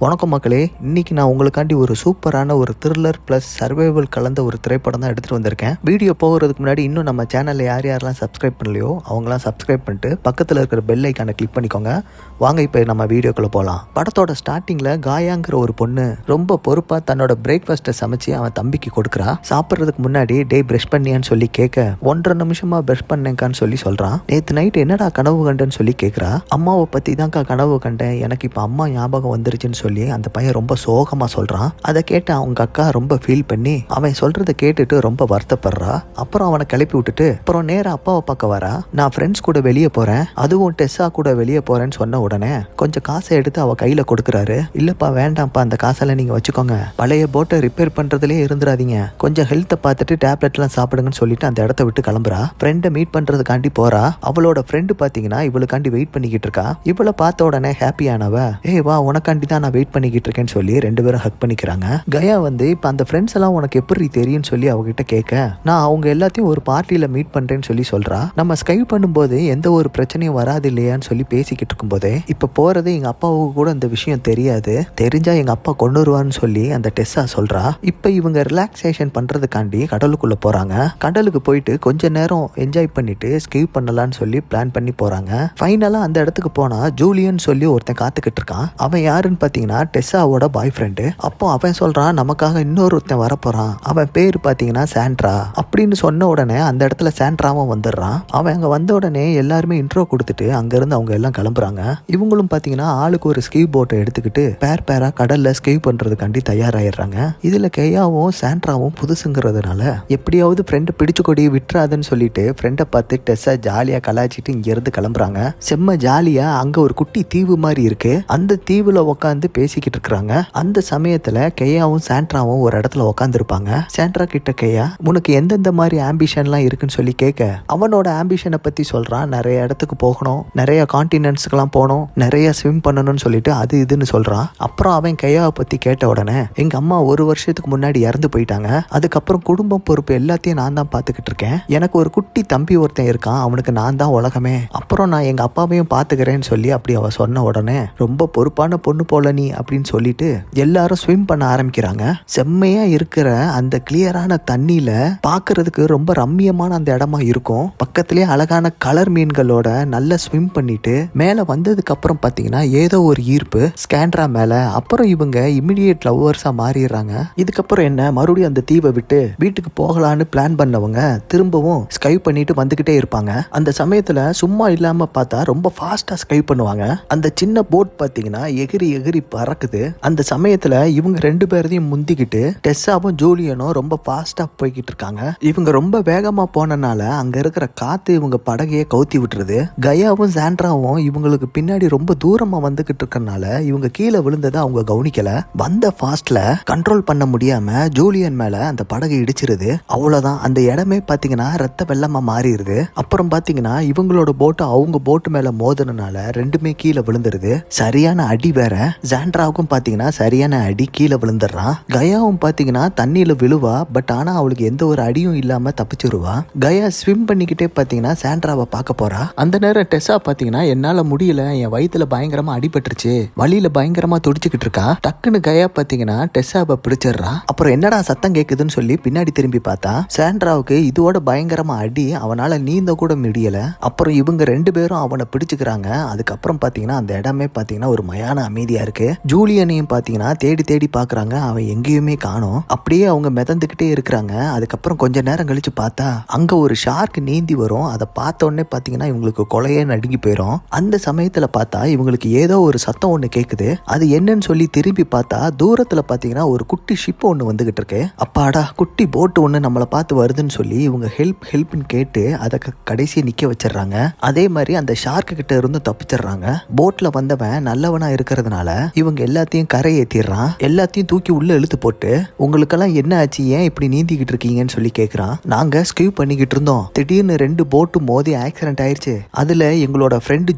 வணக்கம் மக்களே, இன்னைக்கு நான் உங்களுக்காண்டி ஒரு சூப்பரான ஒரு த்ரில்லர் ப்ளஸ் சர்வைவல் கலந்த ஒரு திரைப்படம் தான் எடுத்துகிட்டு வந்திருக்கேன். வீடியோ போகிறதுக்கு முன்னாடி இன்னும் நம்ம சேனலில் யாரெல்லாம் சப்ஸ்கிரைப் பண்ணலையோ அவங்களாம் சப்ஸ்கிரைப் பண்ணிட்டு பக்கத்தில் இருக்கிற பெல் ஐக்கானை கிளிக் பண்ணிக்கோங்க. வாங்க இப்போ நம்ம வீடியோக்குள்ளே போகலாம். படத்தோட ஸ்டார்டிங்கில் காயாங்கிற ஒரு பொண்ணு ரொம்ப பொறுப்பாக தன்னோட பிரேக்ஃபாஸ்ட்டை சமைச்சு அவன் தம்பிக்கு கொடுக்குறா. சாப்பிட்றதுக்கு முன்னாடி ப்ரஷ் பண்ணியான்னு சொல்லி கேட்க 1.5 நிமிஷமாக ப்ரஷ் பண்ணேங்கான்னு சொல்லி சொல்கிறான். நேற்று நைட்டு என்னடா கனவு கண்டேன்னு சொல்லி கேட்குறா. அம்மாவை பற்றி தான்க்கா கனவு கண்டேன், எனக்கு இப்போ அம்மா ஞாபகம் வந்துருச்சுன்னு சொல்லி அந்த பையன் ரொம்ப சோகமா சொல்றான். அதை கேட்டு அவங்க அக்கா ரொம்ப ஃபீல் பண்ணி அவன் சொல்றதை கேட்டுட்டு ரொம்ப வருத்தப்படுறா. அப்புறம் அவனை கிளப்பி விட்டுட்டு அப்புறம் நேரா அப்பாவை பார்க்க வரா. நான் ஃப்ரெண்ட்ஸ் கூட வெளியே போறேன், அதுவும் டெஸ்ஸா கூட வெளியே போறேன்னு சொன்ன உடனே கொஞ்சம் காசை எடுத்து அவ கையில கொடுக்குறாரு. இல்லப்பா வேண்டாம்ப்பா, அந்த காசெல்லாம் நீங்க வச்சுக்கோங்க, பழைய போட்டை ரிப்பேர் பண்றதுலேயே இருந்துடாதீங்க, கொஞ்சம் ஹெல்த்தை பார்த்துட்டு டேப்லெட் எல்லாம் சாப்பிடுங்கன்னு சொல்லிட்டு அந்த இடத்த விட்டு கிளம்புறா. ஃப்ரெண்டை மீட் பண்றதுக்காண்டி போறா. அவளோட ஃப்ரெண்டு பாத்தீங்கன்னா இவளுக்காண்டி வெயிட் பண்ணிக்கிட்டு இருக்கா. இவளை பார்த்த உடனே ஹாப்பியானவ, ஏய் வா, உனக்காண்டி தான் நான் வெயிட் பண்ணிக்கிட்டு இருக்கேன்னு சொல்லி 2 பேரும் ஹக் பண்ணிக்கிறாங்க. கயா இப்ப அந்த ஃப்ரெண்ட்ஸ் எல்லாம் உனக்கு எப்படி தெரியும்னு சொல்லி அவகிட்ட கேட்க, நான் அவங்க எல்லாத்தையும் ஒரு பார்ட்டியில மீட் பண்றேன்னு சொல்லி சொல்றா. நம்ம ஸ்கைப் பண்ணும்போது எந்த ஒரு பிரச்சனையும் வராது இல்லையான்னு சொல்லி பேசிக்கிட்டு இருக்கும் போதே இப்ப போறது எங்க அப்பாவுக்கு கூட இந்த விஷயம் தெரியாது, தெரிஞ்சா எங்க அப்பா கொண்டுருவான்னு சொல்லி அந்த டெஸ்ஸா சொல்றா. இப்ப இவங்க ரிலாக்ஸேஷன் பண்றதுக்காண்டி கடலுக்குள்ள போறாங்க. கடலுக்கு போயிட்டு கொஞ்ச நேரம் என்ஜாய் பண்ணிட்டு ஸ்கைப் பண்ணலாம்னு சொல்லி பிளான் பண்ணி போறாங்க. ஃபைனலா அந்த இடத்துக்கு போனா ஜூலியன் சொல்லி ஒருத்தன் காத்துக்கிட்டு இருக்கான். அவன் யாருன்னு பாத்தீங்கன்னா டெஸ்ஸாவோட பாய் ஃப்ரெண்டு. அப்போ அவன் சொல்றான், நமக்காக இன்னொருத்தன் வரப்போறான், அவன் பேர் பாத்தீங்கன்னா சாண்ட்ரா அப்படின்னு சொன்ன உடனே அந்த இடத்துல சாண்ட்ராவும் வந்துடுறான். அவன் அங்க வந்த உடனே எல்லாருமே இன்ட்ரோ கொடுத்துட்டு அங்க இருந்து அவங்க எல்லாம் கிளம்புறாங்க. இவங்களும் பாத்தீங்கன்னா ஆளுக்கு ஒரு ஸ்கீவ் போட்டை எடுத்துக்கிட்டு பேரா கடல்ல ஸ்கீவ் பண்றதுக்காண்டி தயாராயிடுறாங்க. இதுல கெயாவும் சாண்ட்ராவும் புதுசுங்கிறதுனால எப்படியாவது ஃப்ரெண்டை பிடிச்சு கொடி விட்டுறாதுன்னு சொல்லிட்டு ஃப்ரெண்டை பார்த்து டெஸ்ஸா ஜாலியா கலாச்சிட்டு இங்க இருந்து கிளம்புறாங்க. செம்ம ஜாலியா அங்க ஒரு குட்டி தீவு மாதிரி இருக்கு, அந்த தீவுல உட்காந்து பேசிக்கிட்டு இருக்கிறாங்க. அந்த சமயத்துல கெயாவும் சாண்ட்ராவும் ஒரு இடத்துல உட்காந்துருப்பாங்க. சாண்ட்ரா கிட்ட கெயா, உனக்கு எந்தெந்த மாதிரி ஆம்பிஷன்லாம் இருக்குன்னு சொல்லி கேட்க அவனோட ஆம்பிஷனை பத்தி சொல்றான். நிறைய இடத்துக்கு போகணும், நிறைய கான்டினென்ட்ஸ்க்கெல்லாம் போகணும், நிறைய ஸ்விம் பண்ணணும்னு சொல்லிட்டு அது இதுன்னு சொல்றான். அப்புறம் அவன் கெயாவை பத்தி கேட்ட உடனே எங்க அம்மா 1 வருஷத்துக்கு முன்னாடி இறந்து போயிட்டாங்க, அதுக்கப்புறம் குடும்பம் பொறுப்பு எல்லாத்தையும் நான் தான் பாத்துக்கிட்டு இருக்கேன், எனக்கு ஒரு குட்டி தம்பி ஒருத்தன் இருக்கான், அவனுக்கு நான் தான் உலகமே, அப்புறம் நான் எங்க அப்பாவையும் பாத்துக்கிறேன்னு சொல்லி அப்படி அவ சொன்ன உடனே ரொம்ப பொறுப்பான பொண்ணு போல நீ அப்படின்னு சொல்லிட்டு எல்லாரும் ஸ்விம் பண்ண ஆரம்பிக்கிறாங்க. செம்மையா இருக்கிற அந்த கிளியரான தண்ணியில பாக்குறதுக்கு ரொம்ப ரம்மியமான அந்த இடமா இருக்கும். பக்கத்திலேயே அழகான கலர் மீன்களோட நல்லா ஸ்விம் பண்ணிட்டு மேல வந்ததுக்கு அப்புறம் பாத்தீங்கன்னா ஏதோ ஒரு ஈர்ப்பு ஸ்கேண்ட்ரா மேல. அப்புறம் இவங்க இமிடியேட் லவ்வர்ஸா மாறிடுறாங்க. இதுக்கப்புறம் என்ன, மறுபடியும் அந்த தீவை விட்டு வீட்டுக்கு போகலான்னு பிளான் பண்ணவங்க திரும்பவும் ஸ்கைப் பண்ணிட்டு வந்துகிட்டே இருப்பாங்க. அந்த சமயத்துல சும்மா இல்லாம பார்த்தா ரொம்ப ஃபாஸ்டா ஸ்கைப் பண்ணுவாங்க. அந்த சின்ன போட் பாத்தீங்கன்னா எகிரி எகிரி பறக்குது. அந்த சமயத்துல இவங்க 2 பேரையும் முந்திக்கிட்டு டெஸ்ஸாவும் ஜூலியனும் ரொம்ப ஃபாஸ்டா போய்கிட்டு இருக்காங்க. இவங்க ரொம்ப வேகமா போனனால அங்க இருக்கிற காத்து இவங்க படகையே கவுத்தி விட்டுருது. கயாவும் சாண்ட்ராவும் இவங்களுக்கு பின்னாடி ரொம்ப தூரமா வந்துகிட்டு இருக்கனால இவங்க கீழே விழுந்ததை அவங்க கவனிக்கல. வந்த ஃபாஸ்ட்ல கண்ட்ரோல் பண்ண முடியாம ஜூலியன் மேல அந்த படகு இடிச்சிருது. அவ்வளவுதான், அந்த இடமே பாத்தீங்கன்னா ரத்த வெள்ளமா மாறிடுது. அப்புறம் பாத்தீங்கன்னா இவங்களோட போட்டு அவங்க போட்டு மேல மோதினால 2மே கீழே விழுந்துருது. சரியான அடி வேற. சாண்ட்ராவுக்கும் பாத்தீங்கன்னா சரியான அடி, கீழே விழுந்துடுறான். கயாவும் பாத்தீங்கன்னா தண்ணியில விழுவா, பட் ஆனா அவளுக்கு எந்த ஒரு அடியும் இல்லாம தப்பிச்சிருவா. கயா ஸ்விம் பண்ணிக்கிட்டே பாத்தீங்கன்னா சாண்ட்ராவை பார்க்க போறா. அந்த நேரம் டெஸ்ஸா பாத்தீங்கன்னா என்னால முடியல, என் வயித்துல பயங்கரமா அடிபட்டுருச்சு, வலியில பயங்கரமா துடிச்சுக்கிட்டு இருக்கா. டக்குன்னு கயா பாத்தீங்கன்னா டெஸ்ஸாவை பிடிச்சிடுறா. அப்புறம் என்னடா சத்தம் கேக்குதுன்னு சொல்லி பின்னாடி திரும்பி பார்த்தா சாண்ட்ராவுக்கு இதோட பயங்கரமா அடி, அவனால நீந்த கூட முடியல. அப்புறம் இவங்க 2 பேரும் அவனை பிடிச்சுக்கிறாங்க. அதுக்கப்புறம் பாத்தீங்கன்னா அந்த இடமே பாத்தீங்கன்னா ஒரு மயான அமைதியா இருக்கு. ஜூலியனையும் பாத்தீங்கன்னா தேடி தேடி பாக்குறாங்க, அவன் எங்கேயுமே காணோம். அப்படியே அவங்க மிதந்துகிட்டே இருக்கிறாங்க. அதுக்கப்புறம் கொஞ்ச நேரம் கழிச்சு பார்த்தா அங்க ஒரு ஷார்க் நீந்தி வரும். அதை பார்த்த உடனே பாத்தீங்கன்னா இவங்களுக்கு கொலையே நடுங்கி போயிடும். அந்த சமயத்துல பார்த்தா இவங்களுக்கு ஏதோ ஒரு சத்தம் ஒண்ணு கேக்குது. அது என்னன்னு சொல்லி திரும்பி பார்த்தா தூரத்துல பாத்தீங்கன்னா ஒரு குட்டி ஷிப் ஒண்ணு வந்துகிட்டு இருக்கு. அப்பாடா, குட்டி போட்டு ஒண்ணு நம்மளை பார்த்து வருதுன்னு சொல்லி இவங்க ஹெல்ப்னு கேட்டு அதை கடைசியை நிக்க வச்சிடறாங்க. அதே மாதிரி அந்த ஷார்க்கு கிட்ட இருந்து தப்பிச்சிடுறாங்க. போட்ல வந்தவன் நல்லவனா இருக்கிறதுனால இவங்க எல்லாத்தையும் கரை ஏத்திடுறான். எல்லாத்தையும் தூக்கி உள்ள இழுத்து போட்டு, உங்களுக்கெல்லாம் என்ன ஆச்சு, ஏன் இப்படி நீந்திக்கிட்டு இருக்கீங்கன்னு சொல்லி கேட்குறான். நாங்கள் ஸ்கியூ பண்ணிக்கிட்டு இருந்தோம், திடீர்னு 2 போட்டு மோதி ஆக்சிடென்ட் ஆயிடுச்சு, அதில் எங்களோட ஃப்ரெண்டு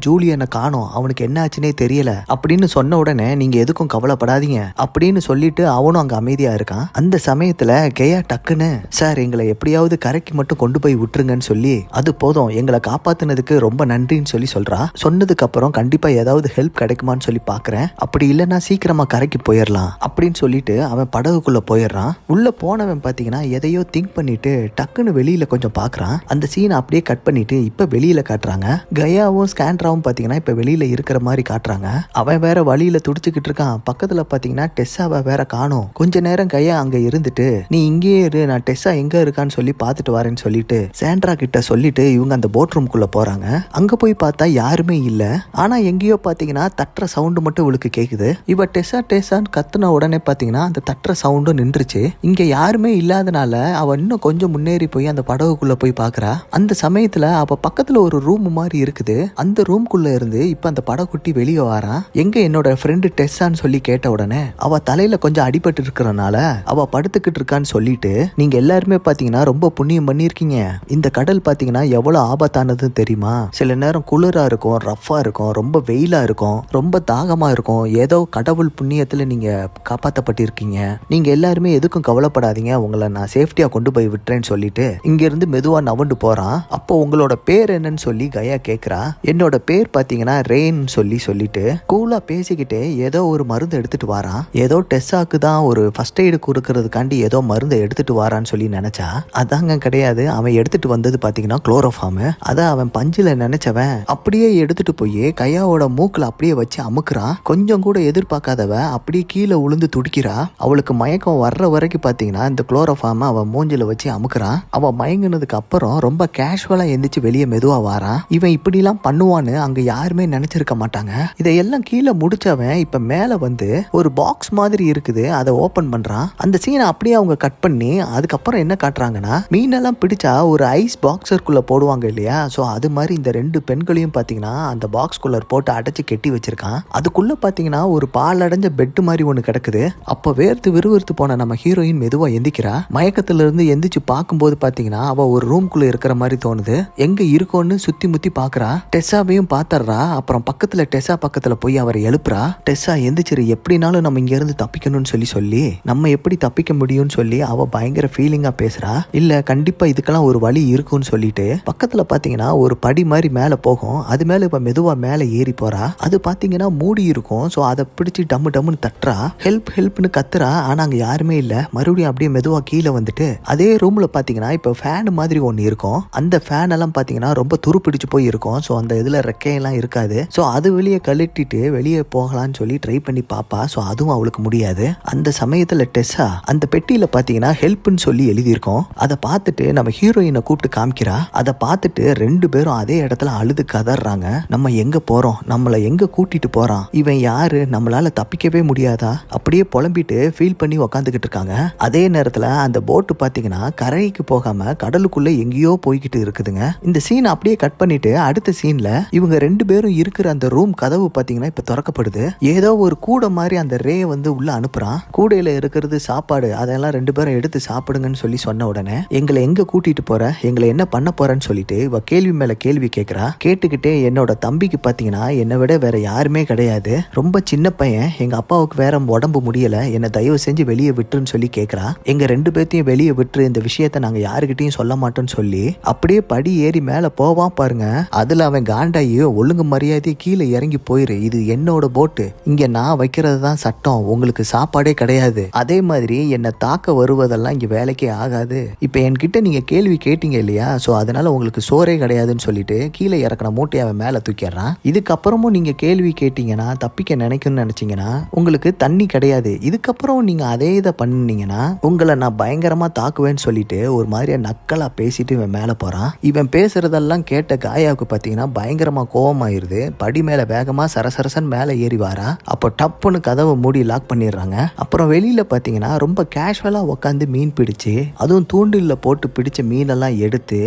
ஜூலியனை காணோம், அவனுக்கு என்ன ஆச்சுன்னே தெரியல அப்படின்னு சொன்ன உடனே நீங்க எதுக்கும் கவலைப்படாதீங்க அப்படின்னு சொல்லிட்டு அவனும் அங்கே அமைதியா இருக்கான். அந்த சமயத்தில் கெயா டக்குன்னு, சார் எங்களை எப்படியாவது கரைக்கு மட்டும் கொண்டு போய் விட்டுருங்கன்னு சொல்லி, அது போதும் எங்களை காப்பாத்தினதுக்கு ரொம்ப நன்றின்னு சொல்லி சொல்றா. சொன்னதுக்கு அப்புறம் கண்டிப்பா ஏதாவது ஹெல்ப் கிடைக்குமான்னு சொல்லி பார்க்குறேன், அப்படி இல்லைன்னா சீக்கிரமா கரைக்கு போயிடலாம் அப்படின்னு சொல்லிட்டு அவன் படகுக்குள்ள போயிடுறான். உள்ள போனவன் பாத்தீங்கன்னா எதையோ திங்க் பண்ணிட்டு டக்குன்னு வெளியில கொஞ்சம் பாக்குறான். அந்த சீனை அப்படியே கட் பண்ணிட்டு இப்ப வெளியில காட்டுறாங்க. கயாவும் ஸ்கேண்ட்ராவும் பாத்தீங்கன்னா இப்ப வெளியில இருக்கிற மாதிரி காட்டுறாங்க. அவன் வேற வழியில துடிச்சுக்கிட்டு இருக்கான். பக்கத்துல பாத்தீங்கன்னா டெஸ்ஸாவை வேற காணோம். கொஞ்ச நேரம் கயா அங்க இருந்துட்டு நீ இங்கே இரு, நான் டெஸ்ஸா எங்க இருக்கான்னு சொல்லி பாத்துட்டு வரேன்னு சொல்லிட்டு சாண்ட்ரா கிட்ட சொல்லிட்டு இவங்க அந்த போட் ரூம்குள்ள போறாங்க. அங்க போய் பார்த்தா யாருமே இல்ல. ஆனா எங்கேயோ பாத்தீங்கன்னா தட்டுற சவுண்டு மட்டும் இவளுக்கு கேக்குது. இவ டெஸ்ஸா டெஸ்ஸான்னு கத்துன உடனே பாத்தீங்கன்னா அந்த தட்டுற சவுண்டும் நின்றுச்சு. இங்க யாருமே இல்லாதனால அவ இன்னும் கொஞ்சம் முன்னேறி போய் அந்த படகுக்குள்ள போய் பாக்குறா. அந்த சமயத்துல அவ பக்கத்துல ஒரு ரூம் மாதிரி இருக்குது. அந்த ரூம்குள்ள இருந்து இப்ப அந்த படகுட்டி வெளியே வாரான். எங்க என்னோட ஃப்ரெண்டு டெஸ்ஸான்னு சொல்லி கேட்ட உடனே அவ தலையில கொஞ்சம் அடிபட்டு இருக்கிறனால அவ படுத்துக்கிட்டு இருக்கான்னு சொல்லிட்டு நீங்க எல்லாருமே பாத்தீங்கன்னா ரொம்ப புண்ணியம் பண்ணிருக்கீங்க. இந்த கடல் பாத்தீங்கன்னா எவ்வளவு ஆபத்தானது தெரியுமா? சில நேரம் குளிரா இருக்கும், ரஃபா இருக்கும், ரொம்ப வெயிலா இருக்கும், ரொம்ப தாகமா இருக்கும். ஏதோ கடவுள் புண்ணியத்துல நீங்க காப்பாற்றப்பட்டிருக்கீங்க. நீங்க எல்லாருமே எதுக்கும் கவலைப்படாதீங்க, உங்களை நான் சேஃப்டியா கொண்டு போய் விட்டுறேன்னு சொல்லிட்டு இங்க இருந்து மெதுவா நவண்டு போறான். அப்போ உங்களோட பேர் என்னன்னு சொல்லி கயா கேக்குறா. என்னோட பேர் பாத்தீங்கன்னா ரெயின் சொல்லிட்டு கூலா பேசிக்கிட்டே ஏதோ ஒரு மருந்து எடுத்துட்டு வாரான். ஏதோ டெஸ்ஸாக்கு தான் ஒரு ஃபர்ஸ்ட் எய்டு கொடுக்கறதுக்காண்டி ஏதோ மருந்தை எடுத்துட்டு வாரான்னு சொல்லி நினைச்சா அதாங்க கிடையாது. அவன் எடுத்துட்டு வந்தது பாத்தீங்கன்னா குளோரோஃபார்ம். அத அவன் பஞ்சில நினைச்சவன் அப்படியே எடுத்துட்டு போய் கையாவோட மூக்குல அப்படியே வச்சு அமுக்குறான். கொஞ்சம் கூட எதிர்பார்க்காதவ அப்படியே கீழே உளுந்து துடிக்கிறா. அவளுக்கு மயக்கம் வர்ற வரைக்கும் பாத்தீங்கன்னா இந்த குளோரோஃபார்ம் அவன் மூஞ்சில வச்சு அமுக்குறான். அவன் மயங்கினதுக்கு அப்புறம் ரொம்ப கேஷுவலா எந்திரிச்சு வெளியே மெதுவா வாரான். இவன் இப்படி எல்லாம் பண்ணுவான்னு அங்க யாருமே நினைச்சிருக்க மாட்டாங்க. இதையெல்லாம் கீழே முடிச்சவன் இப்ப மேல வந்து ஒரு பாக்ஸ் மாதிரி இருக்குது, அதை ஓபன் பண்றான். அந்த சீனை அப்படியே அவங்க கட் பண்ணி அதுக்கப்புறம் என்ன காட்டுறாங்கன்னா மீனெல்லாம் பிடிச்சா ஒரு ஐஸ் பாக்ஸருக்குள்ள போடுவாங்க இல்லையா? ஸோ அது மாதிரி இந்த ரெண்டு பெண்களையும் பார்த்தீங்கன்னா அந்த பாக்ஸ்குள்ள போட்டு அடைச்சு கெட்டி வச்சிருக்கான். அதுக்குள்ள பார்த்தீங்கன்னா ஒரு பால் அடைஞ்ச பெட் மாதிரி ஒன்று கிடக்குது. அப்போ வேர்த்து விறுவிறுத்து போன நம்ம ஹீரோயின் மெதுவா எந்திக்கிறா. மயக்கத்துல இருந்து எந்திரிச்சு பார்க்கும்போது பார்த்தீங்கன்னா அவ ஒரு ரூம்குள்ள இருக்கிற மாதிரி தோணுது. எங்க இருக்கோன்னு சுத்தி முத்தி பாக்குறா. டெஸ்ஸாவையும் பாத்துறா. அப்புறம் பக்கத்துல டெஸ்ஸா பக்கத்துல போய் அவரை எழுப்புறா. டெஸ்ஸா எந்திரிச்சிரு, எப்படினாலும் நம்ம இங்க இருந்து தப்பிக்கணும்னு சொல்லி நம்ம எப்படி தப்பிக்க முடியும்னு சொல்லி அவ பயங்கர ஃபீலிங்கா பேசுறா. இல்ல கண்டிப்பா இதுக்கெல்லாம் ஒரு வழி இருக்குன்னு சொல்லிட்டு பக்கத்துல பாத்தீங்கன்னா ஒரு படி மாதிரி மேல போகும். அது மேல இப்ப மெதுவா மேல ஏறி போறா. அது பாத்தீங்கன்னா மூடி இருக்கும். சோ அதை பிடிச்சி டம்முன்னு தட்டுறா. ஹெல்ப்னு கத்துறா. ஆனா அங்க யாருமே இல்ல. மறுபடியும் அப்படியே மெதுவா கீழே வந்துட்டு அதே ரூம்ல பாத்தீங்கன்னா இப்ப ஃபேன் மாதிரி ஒன்னு இருக்கும். அந்த ஃபேன் எல்லாம் பாத்தீங்கன்னா ரொம்ப துரு பிடிச்சு போய் இருக்கும். சோ அந்த இதுல ரெக்கையெல்லாம் இருக்காது. சோ அது வெளியே கழட்டிட்டு வெளியே போகலான்னு சொல்லி ட்ரை பண்ணி பாப்பா. சோ அதுவும் அவளுக்கு முடியாது. அந்த சமயத்துல டெஸ்ஸா அந்த பெட்டியில பாத்தீங்கன்னா ஹெல்ப்னு சொல்லி எழுதியிருக்கோம். அதை பார்த்துட்டு நம்ம ஹீரோயினை கூப்பிட்டு காமிக்கிறா. அதை பார்த்துட்டு ரெண்டு பேரும் அதே இடத்துல அழுது கதறாங்க. நம்ம எங்க போறோம், நம்மளை எங்க கூட்டிட்டு போறான், இவன் யாரு, நம்மளால தப்பிக்கவே முடியாதா அப்படியே புலம்பிட்டு ஃபீல் பண்ணி உக்காந்துக்கிட்டு இருக்காங்க. அதே நேரத்துல அந்த போட்டு பாத்தீங்கன்னா கரைக்கு போகாம கடலுக்குள்ள எங்கேயோ போய்கிட்டு இருக்குதுங்க. இந்த சீன் அப்படியே கட் பண்ணிட்டு அடுத்த சீன்ல இவங்க ரெண்டு பேரும் இருக்கிற அந்த ரூம் கதவு பாத்தீங்கன்னா இப்ப திறக்கப்படுது. ஏதோ ஒரு கூடை மாதிரி அந்த ரே வந்து உள்ள அனுப்புறான். கூடையில இருக்கிறது சாப்பாடு, அதெல்லாம் ரெண்டு பேரும் எடுத்து சாப்பிடுங்கன்னு சொல்லி சொன்ன உடனே எங்களை எங்க கூட்டிட்டு போற, எங்களை என்ன பண்ண போறன்னு சொல்லிட்டு இவ கேள்வி மேல கேள்வி கேட்கிறா. கேட்டுக்கிட்டே என்னோட தம்பிக்கு பாத்தீங்கன்னா என்னை விட வேற யாருமே கிடையாது, ரொம்ப சின்ன பையன், எங்க அப்பாவுக்கு வேற உடம்பு முடியல, என்னை தயவு செஞ்சு வெளியே விட்டுருன்னு சொல்லி கேட்கிறா. எங்க ரெண்டு பேர்த்தையும் வெளியே விட்டுரு, இந்த விஷயத்த நாங்க யாருக்கிட்டையும் சொல்ல மாட்டோம்னு சொல்லி அப்படியே படி ஏறி மேல போவான் பாருங்க. அதுல அவன் காண்டாயி ஒழுங்கு மரியாதை கீழே இறங்கி போயிரு, இது என்னோட போட்டு, இங்க நான் வைக்கிறது தான் சட்டம், உங்களுக்கு சாப்பாடே கிடையாது, அதே மாதிரி என்னை தாக்க வருவதெல்லாம் இங்க வேலைக்கே ஆகாது, இப்ப என்கிட்ட நீங்க கேள்வி கேட்டீங்க இல்லையா, சோ அதனால உங்களுக்கு சோறே கிடையாதுன்னு சொல்லிட்டு கீழே இறக்கின மூட்டையை அவன் மேல தூக்கிடுறான். இதுக்கப்புறமும் நீங்க கேள்வி கேட்டீங்கன்னா தப்பிக்க நினைக்கணும்னு நினைச்சீங்கன்னா உங்களுக்கு தண்ணி கிடையாது, இதுக்கப்புறம் நீங்க அதே இதை பண்ணீங்கன்னா உங்களை நான் பயங்கரமா தாக்குவேன்னு சொல்லிட்டு ஒரு மாதிரியா நக்கலா பேசிட்டு இவன் மேல போறான். இவன் பேசுறதெல்லாம் கேட்ட காயாவுக்கு பாத்தீங்கன்னா பயங்கரமா கோவமாயிருது. படி மேல வேகமா சரசரசன் மேல ஏறி வாரா. அப்போ டப்புன்னு கதவை மூடி லாக் பண்ணிடுறாங்க. அப்புறம் வெளியில பாத்தீங்கன்னா ரொம்ப கேஷுவலா உட்காந்து மீன் பிடிச்சு, அதுவும் தூண்டில்ல போட்டு பிடிச்ச மீனெல்லாம் எடுத்து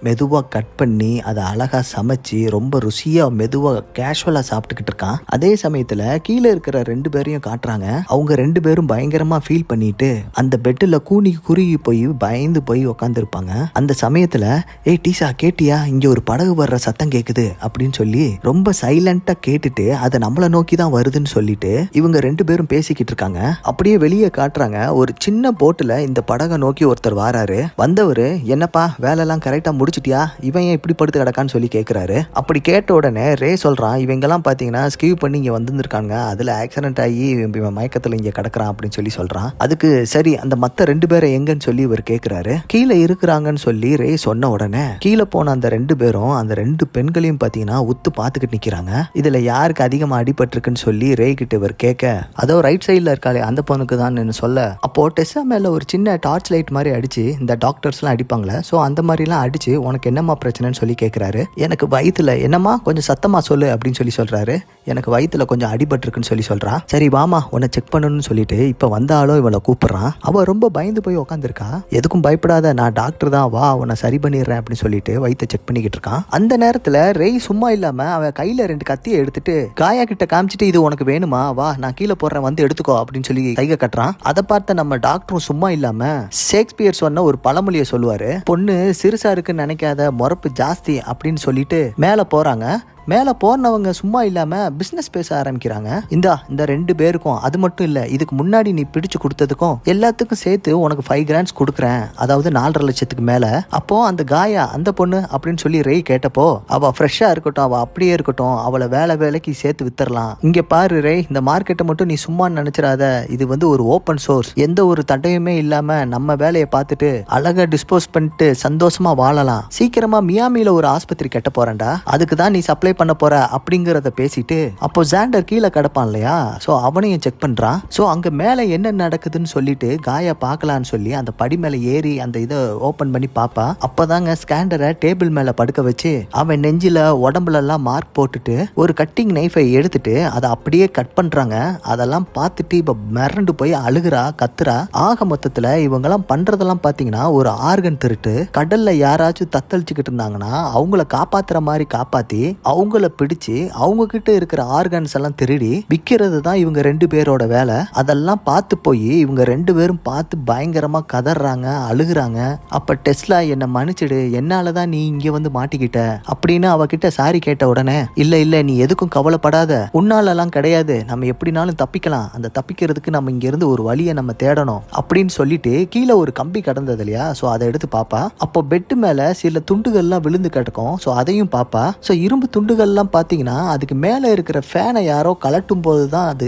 மெதுவா கட் பண்ணி அதை அழகா சமைச்சு ரொம்ப ருசியா மெதுவா கேஷுவலா சாப்பிட்டுக்கிட்டு இருக்கான். அதே சமயத்துல கீழே இருக்கிற ரெண்டு பேரையும் காட்டுறாங்க. அவங்க ரெண்டு பேரும் பயங்கரமா ஃபீல் பண்ணிட்டு அந்த பெட்டில் கூனி குறுகி போய் பயந்து போய் உட்காந்து இருப்பாங்க. அந்த சமயத்துல ஏய் டீசா கேட்டியா, இங்க ஒரு படகு வர்ற சத்தம் கேக்குது அப்படின்னு சொல்லி ரொம்ப சைலண்டா கேட்டுட்டு அதை நம்மளை நோக்கி தான் வருதுன்னு சொல்லிட்டு இவங்க ரெண்டு பேரும் பேசிக்கிட்டு இருக்காங்க. அப்படியே வெளியே காட்டுறாங்க. ஒரு சின்ன போட்டுல இந்த படகை நோக்கி ஒருத்தர் வாராரு. வந்தவரு என்னப்பா வேலையெல்லாம் கரெக்டா முடிச்சிட்டியா, இவன் ஏன் இப்படி படுத்து கிடக்கான்னு சொல்லி கேட்கிறாரு. அப்படி கேட்ட உடனே ரே சொல்றான், இவங்கெல்லாம் பாத்தீங்கன்னா ஸ்கியூ பண்ணி இங்க வந்திருக்காங்க, அதில் ஆக்சிடென்ட் ஆகி இவன் மயக்கத்தில் இங்கே கிடக்குறான் அப்படின்னு சொல்லி சொல்கிறான். அதுக்கு சரி அந்த மற்ற 2 பேரை எங்கன்னு சொல்லி இவர் கேட்குறாரு. கீழே இருக்கிறாங்கன்னு சொல்லி ரே சொன்ன உடனே கீழே போன அந்த 2 பேரும் அந்த 2 பெண்களையும் பார்த்தீங்கன்னா உத்து பார்த்துக்கிட்டு நிற்கிறாங்க. இதில் யாருக்கு அதிகமாக அடிபட்டிருக்குன்னு சொல்லி ரே கிட்ட இவர் கேட்க, அதோ ரைட் சைடில் இருக்காளே அந்த பொண்ணுக்கு தான் சொல்ல, அப்போ டெஸ்ஸா மேலே ஒரு சின்ன டார்ச் லைட் மாதிரி அடிச்சு இந்த டாக்டர்ஸ்லாம் அடிப்பாங்களே, ஸோ அந்த மாதிரிலாம் அடிச்சு உனக்கு என்னம்மா பிரச்சனைன்னு சொல்லி கேட்குறாரு. எனக்கு வயிற்றுல என்னம்மா கொஞ்சம் சத்தமாக சொல்லு அப்படின்னு சொல்லி சொல்கிறாரு. எனக்கு வயிற்றுல கொஞ்சம் அடிபட்டிருக்குன்னு சொல்லி சொல்கிறா. சரி வாமா உன்னை செக் பண்ணணும்னு சொல்லிட்டு இப்போ வந்தாலும் இவளை கூப்பிட்றான். அவள் ரொம்ப பயந்து போய் உட்காந்துருக்கா. எதுக்கும் பயப்படாத, நான் டாக்டர் தான், வா உன்னை சரி பண்ணிடுறேன் அப்படின்னு சொல்லிட்டு வயிற்றை செக் பண்ணிக்கிட்டு இருக்கான். அந்த நேரத்தில் ரேய் சும்மா இல்லாமல் அவன் கையில் 2 கத்தியை எடுத்துட்டு காயா கிட்ட காமிச்சிட்டு, இது உனக்கு வேணுமா, வா நான் கீழே போடுறேன் வந்து எடுத்துக்கோ அப்படின்னு சொல்லி கையை கட்டுறான். அதை பார்த்த நம்ம டாக்டரும் சும்மா இல்லாம ஷேக்ஸ்பியர் சொன்ன ஒரு பழமொழியை சொல்லுவாரு, பொண்ணு சிறுசா இருக்குன்னு நினைக்காத, முறப்பு ஜாஸ்தி அப்படின்னு சொல்லிட்டு மேலே போறாங்க. மேலே போனவங்க சும்மா இல்லாமல் பிஸ்னஸ் பேச ஆரம்பிக்கிறாங்க. இந்த 2 பேருக்கும், அது மட்டும் இல்லை இதுக்கு முன்னாடி நீ பிடிச்சு கொடுத்ததுக்கும் எல்லாத்துக்கும் சேர்த்து உனக்கு 5 கிராண்ட்ஸ் கொடுக்குறேன், அதாவது 4.5 லட்சத்துக்கு மேலே. அப்போ அந்த காயா அந்த பொண்ணு அப்படின்னு சொல்லி ரே கேட்டப்போ, அவள் ஃப்ரெஷ்ஷாக இருக்கட்டும், அவள் அப்படியே இருக்கட்டும், அவளை வேலைக்கு சேர்த்து வித்துடலாம். இங்கே பாரு ரே, இந்த மார்க்கெட்டை மட்டும் நீ சும்மா நினச்சிடாத, இது ஒரு ஓப்பன் சோர்ஸ், எந்த ஒரு தடையுமே இல்லாமல் நம்ம வேலையை பார்த்துட்டு அழகாக டிஸ்போஸ் பண்ணிட்டு சந்தோஷமா வாழலாம். சீக்கிரமா மியாமியில் ஒரு ஆஸ்பத்திரி கட்ட போறேன்டா, அதுக்கு தான் நீ சப்ளை பண்ண போற அப்படிங்கறத பேசிட்டு, அப்போ ஜாண்டர் கீழே கிடப்பான் இல்லையா, சோ அவனையும் செக் பண்றான். சோ அங்க மேல என்ன நடக்குதுன்னு சொல்லிட்டு காயா பார்க்கலான்னு சொல்லி அந்த படி மேல ஏறி அந்த இதை ஓபன் பண்ணி பாப்பா. அப்பதாங்க ஸ்கேண்டரை டேபிள் மேல படுக்க வச்சு அவன் நெஞ்சில உடம்புல எல்லாம் மார்க் போட்டுட்டு ஒரு கட்டிங் நைஃபை எடுத்துட்டு அதை அப்படியே கட் பண்றாங்க. அதெல்லாம் பார்த்துட்டு இப்ப மிரண்டு போய் அழுகுறா, கத்துறா. ஆக மொத்தத்துல இவங்கெல்லாம் பண்றதெல்லாம் பாத்தீங்கன்னா ஒரு ஆர்கன் திருட்டு. கடல்ல யாராச்சும் தத்தளிச்சுக்கிட்டு இருந்தாங்கன்னா அவங்கள காப்பாத்துற மாதிரி காப்பாத்தி அவங்கள பிடிச்சு அவங்க கிட்ட இருக்கிற ஆர்கன்ஸ் எல்லாம் திருடி விற்கிறது தான் இவங்க 2 பேரோட வேலை. அதெல்லாம் பார்த்து போய் இவங்க 2 பேரும் பார்த்து பயங்கரமா கதறாங்க, அழுகுறாங்க. அப்ப டெஸ்லா என்னை மன்னிச்சிடு, என்னாலதான் நீ இங்க வந்து மாட்டிக்கிட்ட அப்படின்னு அவகிட்ட சாரி கேட்ட உடனே, இல்ல நீ எதுக்கும் கவலைப்படாத, உன்னாலெல்லாம் கிடையாது, நம்ம எப்படினாலும் தப்பிக்கலாம், அந்த தப்பிக்கிறதுக்கு நம்ம இங்க இருந்து ஒரு வழியை நம்ம தேடணும் அப்படின்னு சொல்லிட்டு கீழே ஒரு கம்பி கடந்தது இல்லையா, சோ அதை எடுத்து பாப்பா. அப்போ பெட்டு மேல சில துண்டுகள்லாம் விழுந்து கிடக்கும். சோ அதையும் பாப்பா. சோ இரும்பு துண்டுகள்லாம் பார்த்தீங்கன்னா அதுக்கு மேலே இருக்கிற ஃபேனை யாரோ கலட்டும் போது தான் அது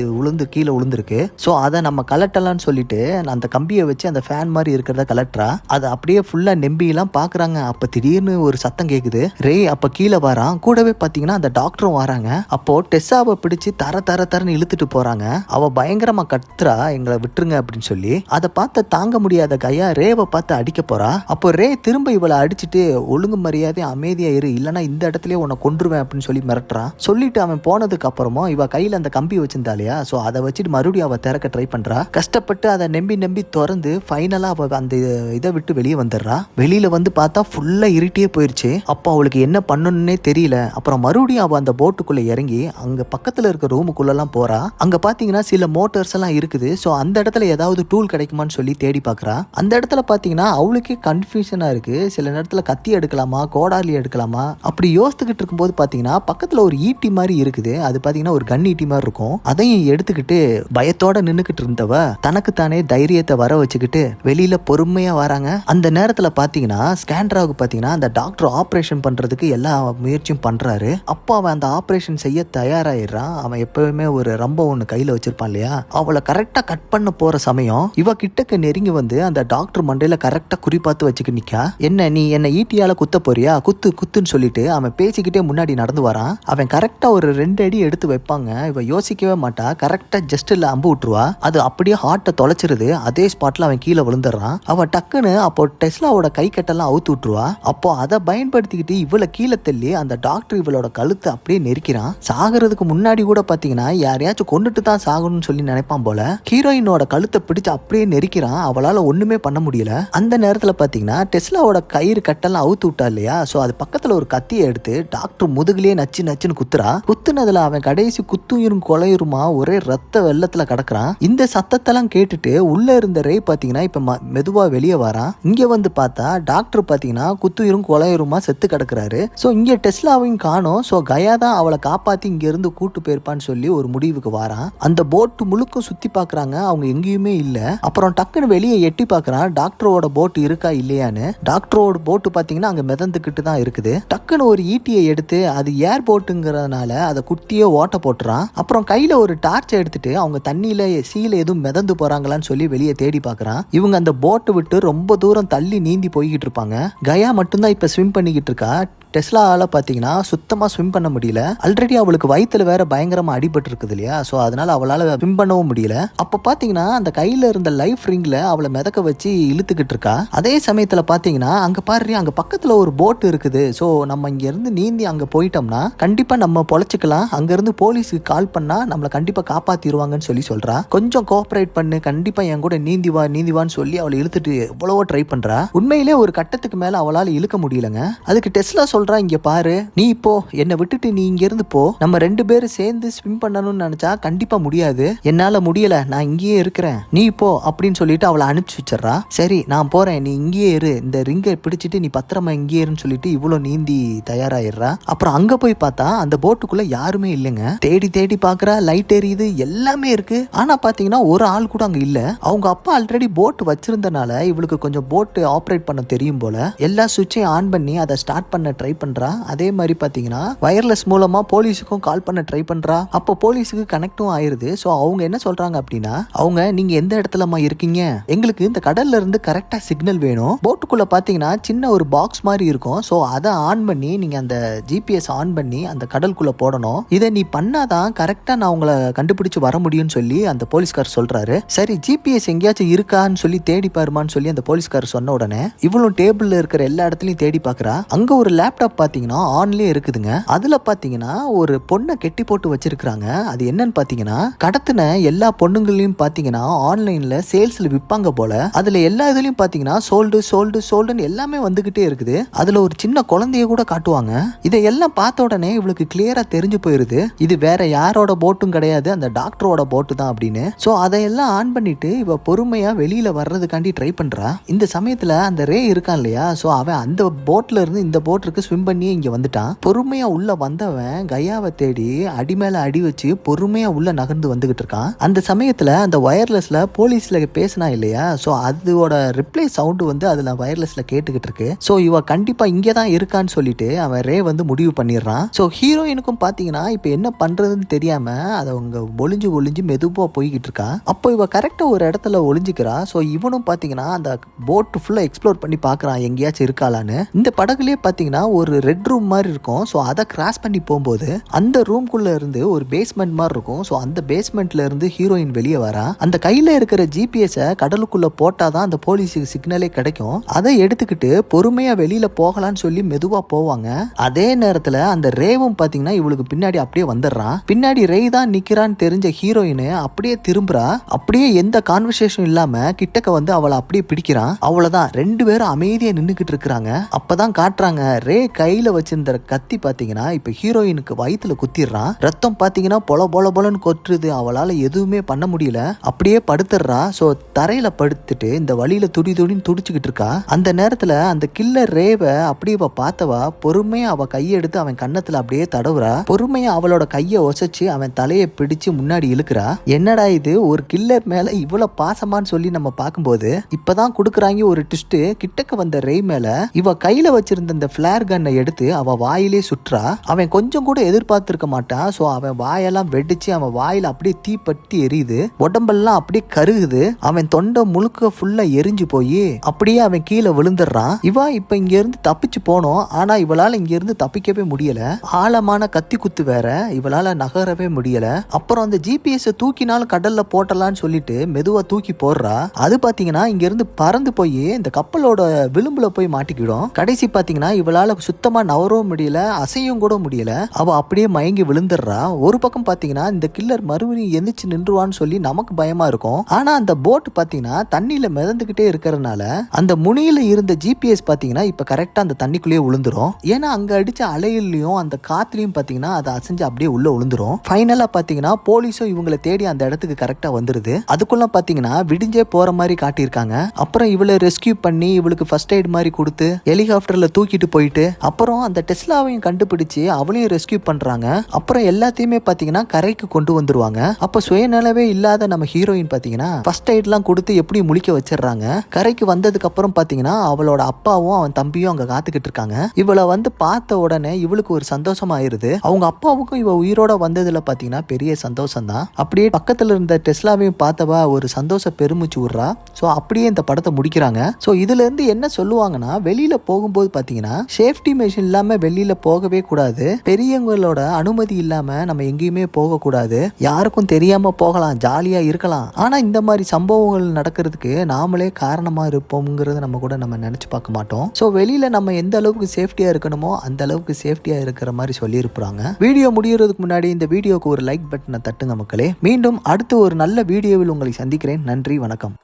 கீழே விழுந்திருக்கு. ஸோ அதை நம்ம கலட்டலாம்னு சொல்லிட்டு அந்த கம்பியை வச்சு அந்த ஃபேன் மாதிரி இருக்கிறத கலட்டுறா. அதை அப்படியே ஃபுல்லாக நெம்பிலாம் பார்க்குறாங்க. அப்போ திடீர்னு ஒரு சத்தம் கேட்குது. ரே அப்போ கீழே வரான். கூடவே பார்த்தீங்கன்னா அந்த டாக்டரும் வராங்க. அப்போ டெஸ்ஸாவை பிடிச்சி தரன்னு இழுத்துட்டு போறாங்க. அவ பயங்கரமா கத்துறா, எங்களை விட்டுருங்க அப்படின்னு சொல்லி. அதை பார்த்து தாங்க முடியாத கையா ரேவை பார்த்து அடிக்க போறா. அப்போ ரே திரும்ப இவளை அடிச்சுட்டு, ஒழுங்கு மரியாதை அமைதியா இரு, இல்லைன்னா இந்த இடத்துல உன்னை கொன்றுவேன் அப்படின்னு சொல்லி மிரட்டுறான். சொல்லிட்டு அவன் போனதுக்கு அப்புறமா இவ கையில அந்த கம்பி வச்சிருந்தா இல்லையா, சோ அதை வச்சுட்டு மறுபடியும் அவ திறக்க ட்ரை பண்றா. கஷ்டப்பட்டு அதை நம்பி திறந்து ஃபைனலா அவ அந்த இதை விட்டு வெளியே வந்துடுறா. வெளியில வந்து பார்த்தா ஃபுல்லா இருட்டியே போயிருச்சு. அப்போ அவளுக்கு என்ன பண்ணணும்னே தெரியல. அப்புறம் மறுபடியும் அவ அந்த போட்டுக்குள்ள இறங்கி அங்க பக்கத்துல இருக்க ரூமுக்குள்ள எல்லாம் போறா. அங்க பாத்தீங்கன்னா சில மோட்டர்ஸ் எல்லாம் இருக்குது. சோ அந்த இடத்துல ஏதாவது டூல் கிடைக்குமான்னு சொல்லி தேடி பாக்குறா. அந்த இடத்துல பாத்தீங்கன்னா அவளுக்கே கன்ஃபியூஷனா இருக்கு. சில நேரத்துல கத்தி எடுக்கலாமா, கோடாலி எடுக்கலாமா அப்படி யோசித்துக்கிட்டு இருக்கும்போது பாத்தீங்கன்னா பக்கத்துல ஒரு ஈட்டி மாதிரி இருக்குது. அது பாத்தீங்கன்னா ஒரு கன் ஈட்டி மாதிரி இருக்கும். அதையும் எடுத்துக்கிட்டு பயத்தோட நின்னுக்கிட்டு இருந்தவ தனக்கு தானே தைரியத்தை வர வச்சுக்கிட்டு வெளியில பொறுமையா வராங்க. அந்த நேரத்துல பாத்தீங்கன்னா ஸ்கேண்ட்ராவுக்கு பாத்தீங்கன்னா அந்த டாக்டர் ஆபரேஷன் பண்றதுக்கு எல்லா முயற்சியும் பண்றாரு. அப்போ அவன் அந்த ஆபரேஷன் செய்ய தயாராயிடுறான். அவன் எப்பவுமே ஒரு ரம்பம் ஒண்ணு கையில வச்சிருப்பான் இல்லையா, அவளை கரெக்டா கட் பண்ண போற சமயம் இவ கிட்டக்கு நெருங்கி வந்து அந்த டாக்டர் மண்டையில கரெக்டா குறிப்பாத்து வச்சுக்க நிக்கா. என்ன நீ என்ன ஈட்டியால குத்த போறியா, குத்துன்னு சொல்லிட்டு அவன் பேசிக்கிட்டே முன்னாடி நடந்து வரான். அவன் கரெக்டா ஒரு 2 அடி எடுத்து வைப்பாங்க. இவ யோசிக்கவே மாட்டா. கரெக்டா ஜஸ்ட்ல அம்பு விட்டுருவா. அது அப்படியே ஹார்ட்டை தொலைச்சிருது. அதே ஸ்பாட்ல அவன் கீழே விழுந்துடுறான். அவன் டக்குன்னு அப்போ டெஸ்லாவோட கை கட்டெல்லாம் அவுத்து விட்டுருவா. அப்போ அதை பயன்படுத்திக்கிட்டு இவளை கீழே தள்ளி அந்த டாக்டர் இவளோட கழுத்தை அப்படியே நெரிக்கிறான். சாகிறதுக்கு முன்னாடி கூட பாத்தீங்கன்னா யாரையாச்சும் கொண்டுட்டு தான் சாகணும்னு சொல்லி நினைப்பான் போல. ஹீரோயினோட கழுத்தை பிடிச்சு அப்படியே நெரிக்கிறான். அவளால ஒண்ணுமே பண்ண முடியல. அந்த நேரத்துல பாத்தீங்கன்னா டெஸ்லாவோட கயிறு கட்டெல்லாம் அவுத்து விட்டா இல்லையா, சோ அது பக்கத்துல ஒரு கத்தியை எடுத்து டாக்டர் முதுகுலயே நச்சுன்னு குத்துறா. குத்துனதுல அவன் கடைசி குத்துயிரும் கொலையுருமா ஒரே ரத்த வெள்ளத்துல கிடக்குறான். இந்த சத்தத்தெல்லாம் கேட்டுட்டு உள்ள இருந்த ரே பாத்தீங்கன்னா இப்ப மெதுவா வெளியே வரான். இங்க வந்து பார்த்தா டாக்டர் பாத்தீங்கன்னா குத்துயிரும் கொலையுருமா செத்து கிடக்குறாரு. சோ இங்க டெஸ்லாவையும் காணோம். சோ கயா தான் அவளை காப்பாத்தி இங்க இருந்து கூட்டு போயிருப்பான்னு சொல்லி ஒரு முடிவுக்கு வரான். அந்த போட்டு முழுக்க சுத்தி பாக்குறாங்க, அவங்க எங்கேயுமே இல்ல. அப்புறம் டக்குன்னு வெளியே எட்டி பாக்குறான் டாக்டரோட போட்டு இருக்கா இல்லையான்னு. டாக்டரோட போட்டு பாத்தீங்கன்னா அங்க மிதந்துக்கிட்டு தான் இருக்குது. டக்குன்னு ஒரு ஈட்டியை எடுத்து அது அது ஏர் போட்டுங்கிறதுனால அதை குட்டியே ஓட்ட போட்டுறான். அப்புறம் கையில ஒரு டார்ச் எடுத்துட்டு அவங்க தண்ணியில சீல எதுவும் மிதந்து போறாங்களான்னு சொல்லி வெளியே தேடி பார்க்கறான். இவங்க அந்த போட்டை விட்டு ரொம்ப தூரம் தள்ளி நீந்தி போய்கிட்டு இருப்பாங்க. கயா மட்டும்தான் இப்ப ஸ்விம் பண்ணிக்கிட்டு இருக்கா. டெஸ்லாவால் பார்த்தீங்கன்னா சுத்தமாக ஸ்விம் பண்ண முடியல. ஆல்ரெடி அவளுக்கு வயிற்றுல வேற பயங்கரமாக அடிபட்டு இருக்குது இல்லையா, ஸோ அதனால அவளால் ஸ்விம் பண்ணவும் முடியல. அப்போ பார்த்தீங்கன்னா அந்த கையில் இருந்த லைஃப் ரிங்கில் அவளை மிதக்க வச்சு இழுத்துக்கிட்டு இருக்கா. அதே சமயத்தில் பார்த்தீங்கன்னா அங்கே பாரு, அங்கே பக்கத்தில் ஒரு போட் இருக்குது. ஸோ நம்ம இங்கேருந்து நீந்தி அங்கே போயிட்டோம்னா கண்டிப்பாக நம்ம பொழைச்சிக்கலாம். அங்கேருந்து போலீஸுக்கு கால் பண்ணால் நம்மளை கண்டிப்பாக காப்பாற்றிடுவாங்கன்னு சொல்லி சொல்கிறா. கொஞ்சம் கோஆப்ரேட் பண்ணு, கண்டிப்பாக என் கூட நீந்திவான்னு சொல்லி அவளை இழுத்துட்டு எவ்வளவோ ட்ரை பண்ணுறா. உண்மையிலே ஒரு கட்டத்துக்கு மேலே அவளால் இழுக்க முடியலங்க. அதுக்கு டெஸ்லா இங்க பாரு, நீ இப்போ என்னை விட்டுட்டு நீ இங்க இருந்து போ, நம்ம 2 பேரும் சேர்ந்து ஸ்விம் பண்ணணும்னு நினைச்சா கண்டிப்பா முடியாது, என்னால முடியல, நான் இங்கேயே இருக்கிறேன், நீ போ அப்படின்னு சொல்லிட்டு அவளை அனுப்பிச்சு வச்சிடறா. சரி நான் போறேன், நீ இங்கேயே இரு, இந்த ரிங்கை பிடிச்சிட்டு நீ பத்திரமா இங்கேயே இருன்னு சொல்லிட்டு இவ்வளவு நீந்தி தயாராயிடுறா. அப்புறம் அங்க போய் பார்த்தா அந்த போட்டுக்குள்ள யாருமே இல்லைங்க. தேடி தேடி பாக்குறா, லைட் எரியுது, எல்லாமே இருக்கு. ஆனா பாத்தீங்கன்னா ஒரு ஆள் கூட அங்க இல்ல. அவங்க அப்பா ஆல்ரெடி போட் வச்சிருந்தனால இவளுக்கு கொஞ்சம் போட் ஆப்ரேட் பண்ண தெரியும் போல. எல்லா சுவிட்சையும் ஆன் பண்ணி அதை ஸ்டார்ட் பண்ண ட்ரை பண்றா. அதே மாதிரி பாத்தீங்கன்னா வயர்லெஸ் மூலமா போலீஸுக்கும் கால் பண்ண ட்ரை பண்றா. அப்போ போலீஸுக்கு கனெக்டும் ஆயிருது. சோ அவங்க என்ன சொல்றாங்க அப்படின்னா, அவங்க நீங்க எந்த இடத்துலமா இருக்கீங்க, எங்களுக்கு இந்த கடல்ல இருந்து கரெக்டா சிக்னல் வேணும், போட்டுக்குள்ள பாத்தீங்கன்னா சின்ன ஒரு பாக்ஸ் மாதிரி இருக்கும், சோ அதை ஆன் பண்ணி நீங்க அந்த ஜிபிஎஸ் ஆன் பண்ணி அந்த கடலுக்குள்ள போடணும், இதை நீ பண்ணாதான் கரெக்டா நான் உங்களை கண்டுபிடிச்சு வர முடியும்னு சொல்லி அந்த போலீஸ்கார் சொல்றாரு. சரி ஜிபிஎஸ் எங்கேயாச்சும் இருக்கான்னு சொல்லி தேடி பாருமான்னு சொல்லி அந்த போலீஸ்கார் சொன்ன உடனே இவளும் டேபிள்ல இருக்கிற எல்லா இடத்துலயும் தேடி பாக்குறா. அங்க ஒரு லேப்டாப் பாத்தீங்கன்னா ஆன்லயே இருக்குதுங்க. அதுல பாத்தீங்கன்னா ஒரு பொண்ணை கெட்டி போட்டு வச்சிருக்காங்க. அது என்னன்னு பாத்தீங்கன்னா கடத்தின எல்லா பொண்ணுங்களையும் பாத்தீங்கன்னா ஆன்லைன்ல சேல்ஸ்ல விற்பாங்க போல. அதுல எல்லா இதுலயும் பாத்தீங்கன்னா சோல்டுன்னு எல்லாமே வந்துகிட்டே இருக்குது. அதுல ஒரு சின்ன குழந்தைய கூட காட்டுவாங்க. இதையெல்லாம் பார்த்த உடனே இவளுக்கு கிளியரா தெரிஞ்சு போயிருது, இது வேற யாரோட போட்டும் கிடையாது, அந்த டாக்டரோட போட்டு தான் அப்படின்னு. சோ அதையெல்லாம் ஆன் பண்ணிட்டு இவ பொறுமையா வெளியில வர்றதுக்காண்டி ட்ரை பண்றா. இந்த சமயத்துல அந்த ரே இருக்கான் இல்லையா, சோ அவன் அந்த போட்ல இருந்து இந்த போட்டுக்கு ஸ்விம் பண்ணி இங்க வந்துட்டான். பொறுமையா உள்ள வந்தவன் கயாவை தேடி அடி மேல அடி வச்சு பொறுமையா உள்ள நகர்ந்து வந்துகிட்டு இருக்கான். அந்த சமயத்துல அந்த வயர்லெஸ்ல போலீஸ்ல பேசினா இல்லையா, சோ அதோட ரிப்ளை சவுண்ட் வந்து அதுல வயர்லெஸ்ல கேட்டுக்கிட்டு இருக்கு. சோ இவ கண்டிப்பா இங்கதான் இருக்கான்னு சொல்லிட்டு அவன் ரே வந்து முடிவு பண்ணிடுறான். சோ ஹீரோயினுக்கும் பாத்தீங்கன்னா இப்ப என்ன பண்றதுன்னு தெரியாம அதை அவங்க ஒளிஞ்சு மெதுவா போய்கிட்டு இருக்கா. அப்போ இவ கரெக்டா ஒரு இடத்துல ஒளிஞ்சுக்கிறா. சோ இவனும் பாத்தீங்கன்னா அந்த போட் ஃபுல்லா எக்ஸ்ப்ளோர் பண்ணி பாக்குறான் எங்கேயாச்சும் இருக்காளான்னு. இந்த படகுலயே பாத்தீங்கன்னா ஒரு ரெட் ரூம் மாதிரி இருக்கும். ஸோ அதை கிராஸ் பண்ணி போகும்போது அந்த ரூம்குள்ள இருந்து ஒரு பேஸ்மெண்ட் மாதிரி இருக்கும். ஸோ அந்த பேஸ்மெண்ட்ல இருந்து ஹீரோயின் வெளியே வரா. அந்த கையில இருக்கிற ஜிபிஎஸ் கடலுக்குள்ள போட்டாதான் அந்த போலீஸுக்கு சிக்னலே கிடைக்கும். அதை எடுத்துக்கிட்டு பொறுமையா வெளியில போகலான்னு சொல்லி மெதுவா போவாங்க. அதே நேரத்துல அந்த ரேவும் பாத்தீங்கன்னா இவளுக்கு பின்னாடி அப்படியே வந்துடுறான். பின்னாடி ரே தான் நிக்கிறான்னு தெரிஞ்ச ஹீரோயின் அப்படியே திரும்புறா. அப்படியே எந்த கான்வர்சேஷன் இல்லாம கிட்டக்க வந்து அவளை அப்படியே பிடிக்கிறான். அவ்வளவுதான், 2 பேரும் அமைதியா நின்னுக்கிட்டு இருக்கிறாங்க. அப்பதான் காட்டுறாங்க ரே கையில வச்சிருந்த கத்தி பாத்தீங்கன்னா இப்ப ஹீரோயினுக்கு வயித்துல குத்திடுறான். ரத்தம் பாத்தீங்கன்னா பொலன்னு கொட்டுறது. அவளால எதுவுமே பண்ண முடியல, அப்படியே படுத்துடுறா. சோ தரையில படுத்துட்டு இந்த வழியில துடின்னு துடிச்சுக்கிட்டு இருக்கா. அந்த நேரத்துல அந்த கில்லர் ரேவ அப்படியே பார்த்தவா பொறுமையா அவ கையெடுத்து அவன் கன்னத்துல அப்படியே தடவுறா. பொறுமையா அவளோட கையை ஒசைச்சு அவன் தலையை பிடிச்சு முன்னாடி இழுக்கிறா. என்னடா இது, ஒரு கில்லர் மேல இவ்வளவு பாசமான்னு சொல்லி நம்ம பார்க்கும்போது இப்பதான் கொடுக்குறாங்க ஒரு ட்விஸ்ட். கிட்டக்க வந்த ரே மேல இவ கையில வச்சிருந்த இந்த பிளேர் கன்னை எடுத்து அவ வாயிலே சுற்றா. அவன் கொஞ்சம் கூட எதிர்பார்த்திருக்க மாட்டான். சோ அவன் வாயெல்லாம் வெடிச்சு அவன் வாயில அப்படியே தீப்பற்றி எரியுது. உடம்பெல்லாம் அப்படியே கருகுது. அவன் தொண்டை முழுக்க ஃபுல்லா எரிஞ்சு போய் அப்படியே அவன் கீழே விழுந்துடுறான். இவ இப்ப இங்க இருந்து தப்பிச்சு போனோம். ஆனா இவளால இங்க இருந்து தப்பிக்கவே முடியல. ஆழமான கத்தி குத்து வேற, இவளால நகரவே முடியல. அப்புறம் அந்த ஜிபிஎஸ் தூக்கினாலும் கடல்ல போட்டலான்னு சொல்லிட்டு மெதுவா தூக்கி போடுறா. அது பாத்தீங்கன்னா இங்க இருந்து பறந்து போய் இந்த கப்பலோட விளிம்புல போய் மாட்டிக்கிடும். கடைசி பாத்தீங்கன்னா இவளால சுத்தமா நவரவும் முடியல, அசையும் கூட முடியல. அவ அப்படியே மயங்கி விழுந்துடுறா. ஒரு பக்கம் பாத்தீங்கன்னா இந்த கில்லர் மறுபடியும் எந்திரிச்சு நின்றுவான்னு சொல்லி நமக்கு பயமா இருக்கும். ஆனா அந்த போட் பாத்தீங்கன்னா தண்ணியில மிதந்துகிட்டே இருக்கிறதுனால அந்த முனியில இருந்த ஜிபிஎஸ் பாத்தீங்கன்னா இப்ப கரெக்டா அந்த தண்ணிக்குள்ளேயே விழுந்துரும். ஏன்னா அங்க அடிச்ச அலையிலையும் அந்த காத்துலயும் பாத்தீங்கன்னா அதை அசைஞ்சு அப்படியே உள்ள விழுந்துரும். ஃபைனலா பாத்தீங்கன்னா போலீஸும் இவங்களை தேடி அந்த இடத்துக்கு கரெக்டா வந்துருது. அதுக்குள்ள பாத்தீங்கன்னா விடிஞ்சே போற மாதிரி காட்டியிருக்காங்க. அப்புறம் இவளை ரெஸ்கியூ பண்ணி இவளுக்கு ஃபர்ஸ்ட் எய்ட் மாதிரி கொடுத்து ஹெலிகாப்டர்ல தூக்கிட்டு போயிட்டு அப்புறம் அந்த டெஸ்லாவையும் கண்டுபிடிச்சு அவளையும் ரெஸ்கியூ பண்றாங்க. அப்புறம் எல்லாத்தையுமே பாத்தீங்கன்னா கரைக்கு கொண்டு வந்துருவாங்க. அப்ப சுயநலவே இல்லாத நம்ம ஹீரோயின் பாத்தீங்கன்னா ஃபர்ஸ்ட் எய்ட்லாம் கொடுத்து எப்படி முழிக்க வச்சிடறாங்க. கரைக்கு வந்ததுக்கு அப்புறம் பாத்தீங்கன்னா அவளோட அப்பாவும் அவன் தம்பியும் அங்க காத்துக்கிட்டு இருக்காங்க. இவளை வந்து பார்த்த உடனே இவளுக்கு ஒரு சந்தோஷம் ஆயிருது. அவங்க அப்பாவுக்கும் இவ உயிரோட வந்ததுல பாத்தீங்கன்னா பெரிய சந்தோஷம் தான். அப்படியே பக்கத்துல இருந்த டெஸ்லாவையும் பார்த்தவா ஒரு சந்தோஷ பெருமூச்சு விடுறா. ஸோ அப்படியே இந்த படத்தை முடிக்கிறாங்க. ஸோ இதுல இருந்து என்ன சொல்லுவாங்கன்னா, வெளியில போகும்போது பாத்தீங்கன்னா சேஃப்டி மெஷின் இல்லாம வெளியில போகவே கூடாது. பெரியவங்களோட அனுமதி இல்லாம நம்ம எங்கேயுமே போக கூடாது. யாருக்கும் தெரியாம போகலாம், ஜாலியா இருக்கலாம். ஆனா இந்த மாதிரி சம்பவங்கள் நடக்கிறதுக்கு நாமளே காரணமா இருப்போம்ங்கிறத நம்ம நினைச்சு பார்க்க மாட்டோம். ஸோ வெளியில நம்ம எந்த அளவுக்கு சேஃப்டியா இருக்கணுமோ அந்த அளவுக்கு சேஃப்டியா இருக்கிற மாதிரி சொல்லியிருப்பாங்க. வீடியோ முடியறதுக்கு முன்னாடி இந்த வீடியோக்கு ஒரு லைக் பட்டனை தட்டுங்க மக்களே. மீண்டும் அடுத்து ஒரு நல்ல வீடியோவில் உங்களை சந்திக்கிறேன். நன்றி, வணக்கம்.